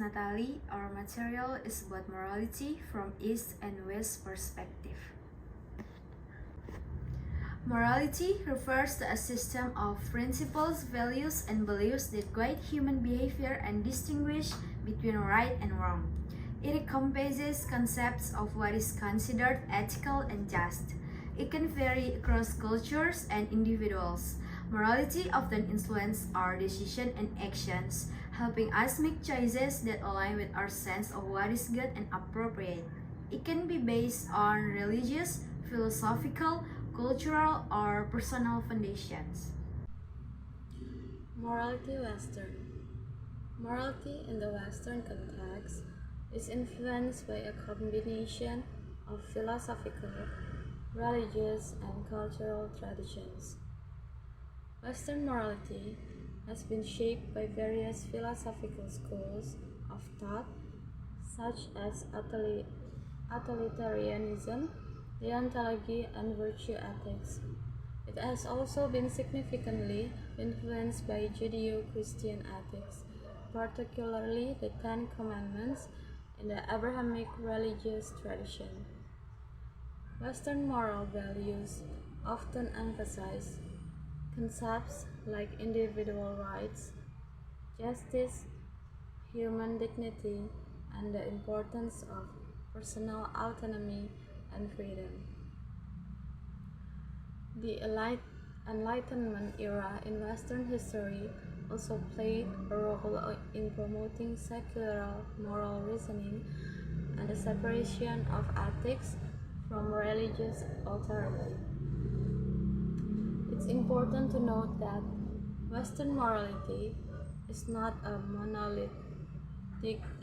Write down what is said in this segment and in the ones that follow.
Natalie. Our material is about morality from East and West perspective. Morality refers to a system of principles, values, and beliefs that guide human behavior and distinguish between right and wrong. It encompasses concepts of what is considered ethical and just. It can vary across cultures and individuals. Morality often influences our decisions and actions, helping us make choices that align with our sense of what is good and appropriate. It can be based on religious, philosophical, cultural, or personal foundations. Morality Western. Morality in the Western context is influenced by a combination of philosophical, religious, and cultural traditions. Western morality has been shaped by various philosophical schools of thought, such as utilitarianism, deontology, and virtue ethics. It has also been significantly influenced by Judeo-Christian ethics, particularly the Ten Commandments in the Abrahamic religious tradition. Western moral values often emphasize concepts like individual rights, justice, human dignity, and the importance of personal autonomy and freedom. The Enlightenment era in Western history also played a role in promoting secular moral reasoning and the separation of ethics from religious authority. It's important to note that Western morality is not a monolithic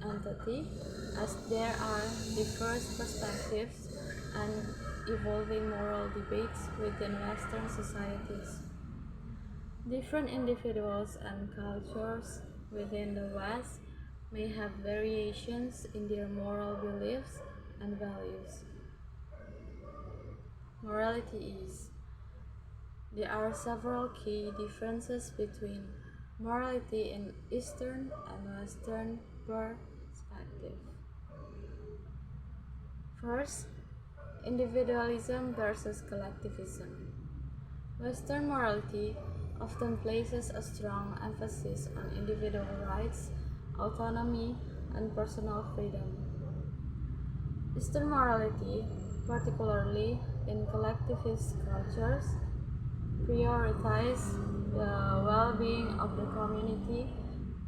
entity, as there are diverse perspectives and evolving moral debates within Western societies. Different individuals and cultures within the West may have variations in their moral beliefs and values. Morality is. There are several key differences between morality in Eastern and Western perspective. First, individualism versus collectivism. Western morality often places a strong emphasis on individual rights, autonomy, and personal freedom. Eastern morality, particularly in collectivist cultures, prioritize the well-being of the community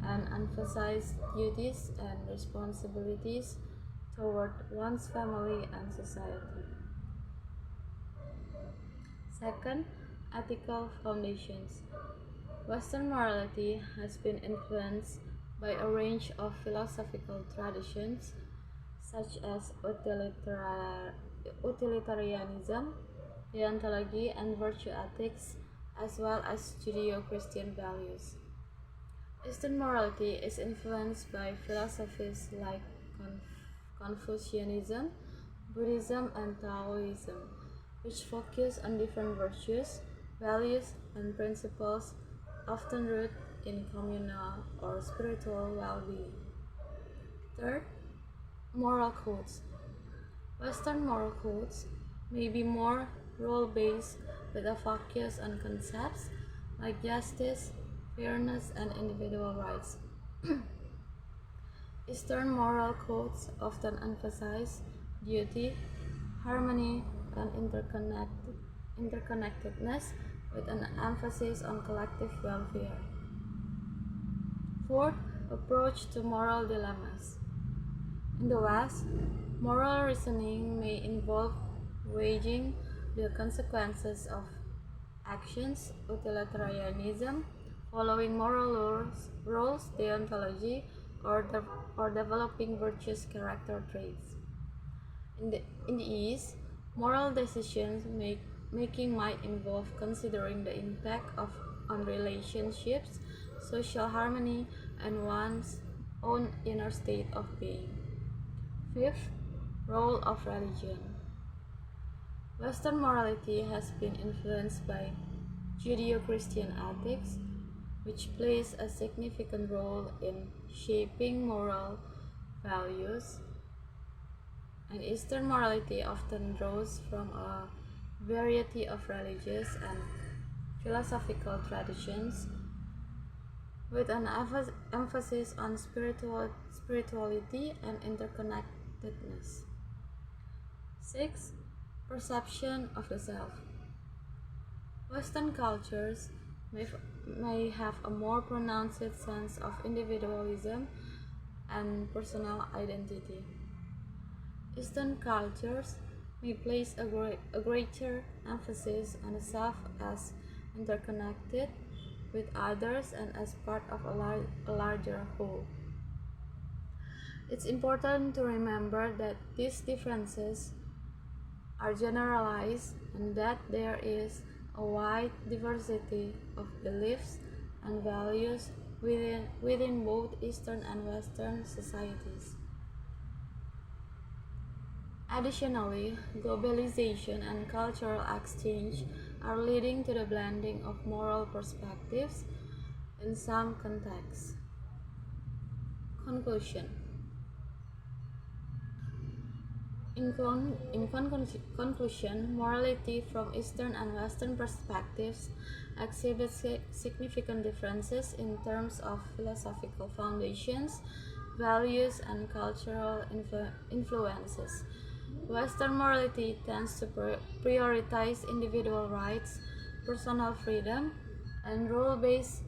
and emphasize duties and responsibilities toward one's family and society. Second, ethical foundations. Western morality has been influenced by a range of philosophical traditions such as utilitarianism, deontology, and virtue ethics, as well as Judeo-Christian values. Eastern morality is influenced by philosophies like Confucianism, Buddhism, and Taoism, which focus on different virtues, values, and principles, often rooted in communal or spiritual well-being. Third, moral codes. Western moral codes may be more rule-based with a focus on concepts like justice, fairness, and individual rights. Eastern moral codes often emphasize duty, harmony, and interconnectedness with an emphasis on collective welfare. Fourth, approach to moral dilemmas. In the West, moral reasoning may involve weighing the consequences of actions, utilitarianism, following moral rules, deontology, or developing virtuous character traits. In the East, moral decisions making might involve considering the impact on relationships, social harmony, and one's own inner state of being. Fifth, role of religion. Western morality has been influenced by Judeo-Christian ethics, which plays a significant role in shaping moral values. And Eastern morality often draws from a variety of religious and philosophical traditions, with an emphasis on spirituality and interconnectedness. 6. Perception of the self. Western cultures may have a more pronounced sense of individualism and personal identity. Eastern cultures may place a greater emphasis on the self as interconnected with others and as part of a larger whole. It's important to remember that these differences are generalized and that there is a wide diversity of beliefs and values within both Eastern and Western societies. Additionally, globalization and cultural exchange are leading to the blending of moral perspectives in some contexts. Conclusion. In conclusion, morality from Eastern and Western perspectives exhibits significant differences in terms of philosophical foundations, values, and cultural influences. Western morality tends to prioritize individual rights, personal freedom, and rule-based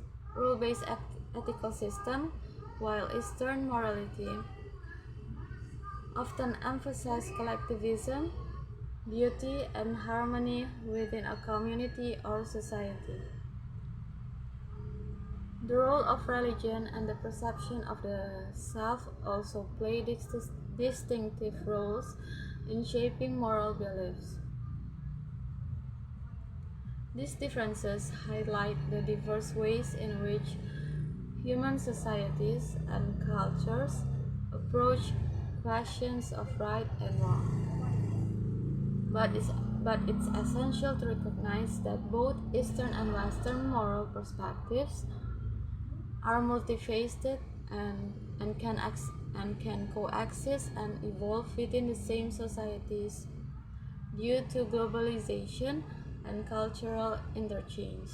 ethical system, while Eastern morality often emphasize collectivism, beauty, and harmony within a community or society. The role of religion and the perception of the self also play distinctive roles in shaping moral beliefs. These differences highlight the diverse ways in which human societies and cultures approach questions of right and wrong. But it's essential to recognize that both Eastern and Western moral perspectives are multifaceted and can coexist and evolve within the same societies due to globalization and cultural interchange.